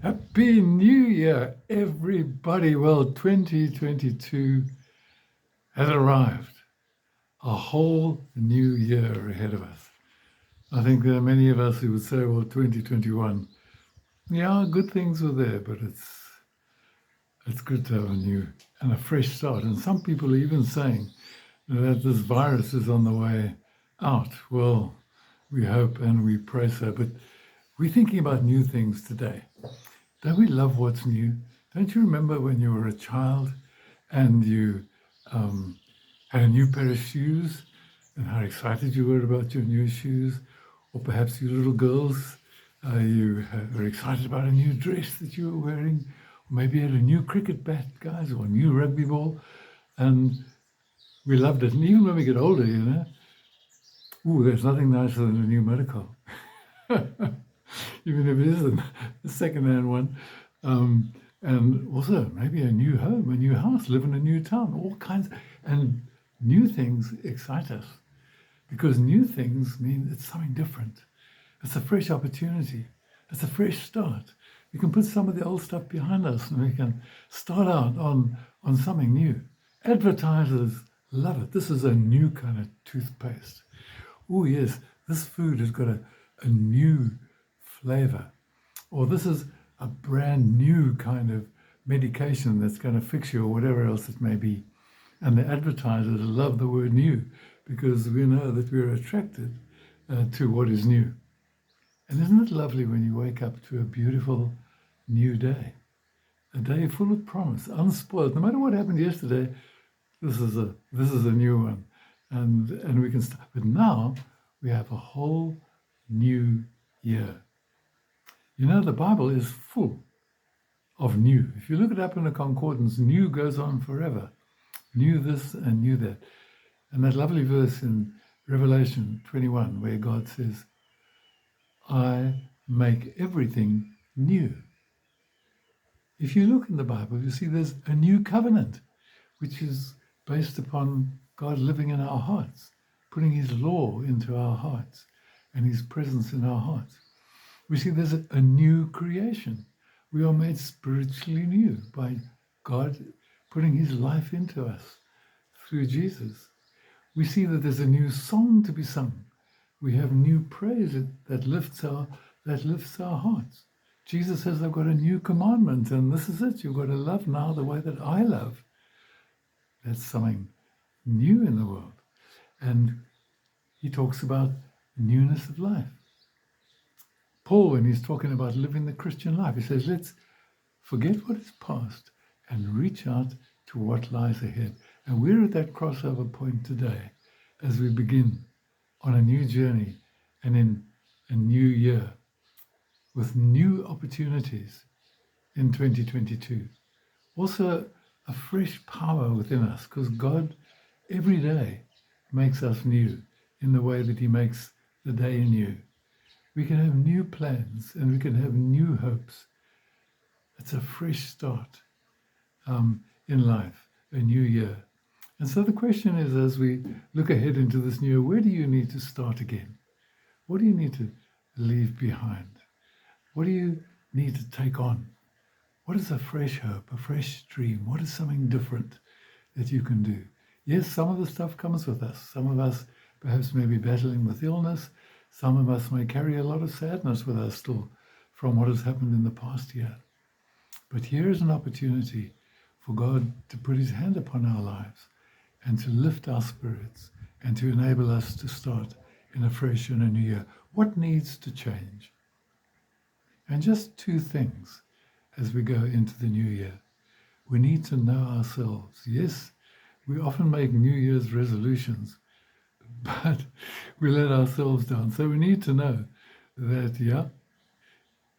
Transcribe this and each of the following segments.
Happy New Year, everybody. Well, 2022 has arrived. A whole new year ahead of us. I think there are many of us who would say, well, 2021, yeah, good things were there, but it's good to have a new and a fresh start. And some people are even saying that this virus is on the way out. Well, we hope and we pray so. But we're thinking about new things today. Don't we love what's new? Don't you remember when you were a child and you had a new pair of shoes and how excited you were about your new shoes? Or perhaps you little girls, were excited about a new dress that you were wearing. Or maybe you had a new cricket bat, guys, or a new rugby ball. And we loved it. And even when we get older, ooh, there's nothing nicer than a new motorcar. Even if it isn't a second-hand one. And also maybe a new home, a new house, live in a new town, all kinds. And new things excite us because new things mean it's something different. It's a fresh opportunity. It's a fresh start. We can put some of the old stuff behind us and we can start out on something new. Advertisers love it. This is a new kind of toothpaste. Oh, yes, this food has got a new flavor. Or this is a brand new kind of medication that's going to fix you or whatever else it may be. And the advertisers love the word new because we know that we're attracted to what is new. And isn't it lovely when you wake up to a beautiful new day? A day full of promise, unspoiled. No matter what happened yesterday, this is a new one. And we can start. But now we have a whole new year. You know, the Bible is full of new. If you look it up in the concordance, new goes on forever. New this and new that. And that lovely verse in Revelation 21 where God says, I make everything new. If you look in the Bible, you see there's a new covenant, which is based upon God living in our hearts, putting his law into our hearts and his presence in our hearts. We see there's a new creation. We are made spiritually new by God putting his life into us through Jesus. We see that there's a new song to be sung. We have new praise that lifts our hearts. Jesus says, I've got a new commandment, and this is it. You've got to love now the way that I love. That's something new in the world. And he talks about newness of life. Paul, when he's talking about living the Christian life, he says, let's forget what is past and reach out to what lies ahead. And we're at that crossover point today as we begin on a new journey and in a new year with new opportunities in 2022. Also, a fresh power within us because God every day makes us new in the way that he makes the day new. We can have new plans and we can have new hopes. It's a fresh start in life, a new year. And so the question is, as we look ahead into this new year, where do you need to start again? What do you need to leave behind? What do you need to take on? What is a fresh hope, a fresh dream? What is something different that you can do? Yes, some of the stuff comes with us. Some of us perhaps may be battling with illness. Some of us may carry a lot of sadness with us still from what has happened in the past year. But here is an opportunity for God to put his hand upon our lives and to lift our spirits and to enable us to start in a fresh and a new year. What needs to change? And just two things as we go into the new year. We need to know ourselves. Yes, we often make New Year's resolutions, but we let ourselves down. So we need to know that, yeah,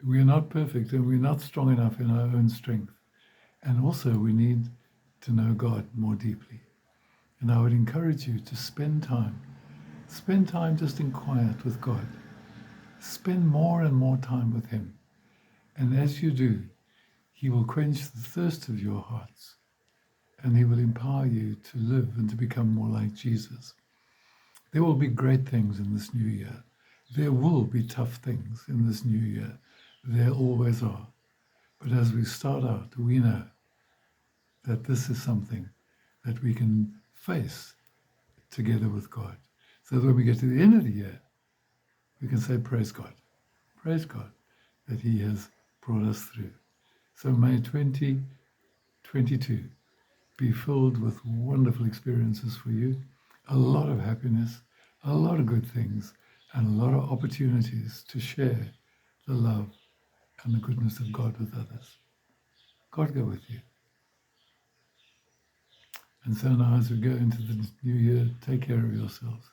we're not perfect and we're not strong enough in our own strength. And also we need to know God more deeply. And I would encourage you to spend time just in quiet with God. Spend more and more time with him. And as you do, he will quench the thirst of your hearts and he will empower you to live and to become more like Jesus. There will be great things in this new year. There will be tough things in this new year. There always are. But as we start out, we know that this is something that we can face together with God. So that when we get to the end of the year, we can say, praise God that He has brought us through. So may 2022 be filled with wonderful experiences for you, a lot of happiness, a lot of good things, and a lot of opportunities to share the love and the goodness of God with others. God go with you. And so now as we go into the new year, take care of yourselves.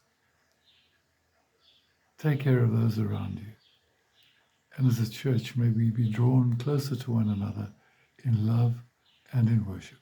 Take care of those around you. And as a church, may we be drawn closer to one another in love and in worship.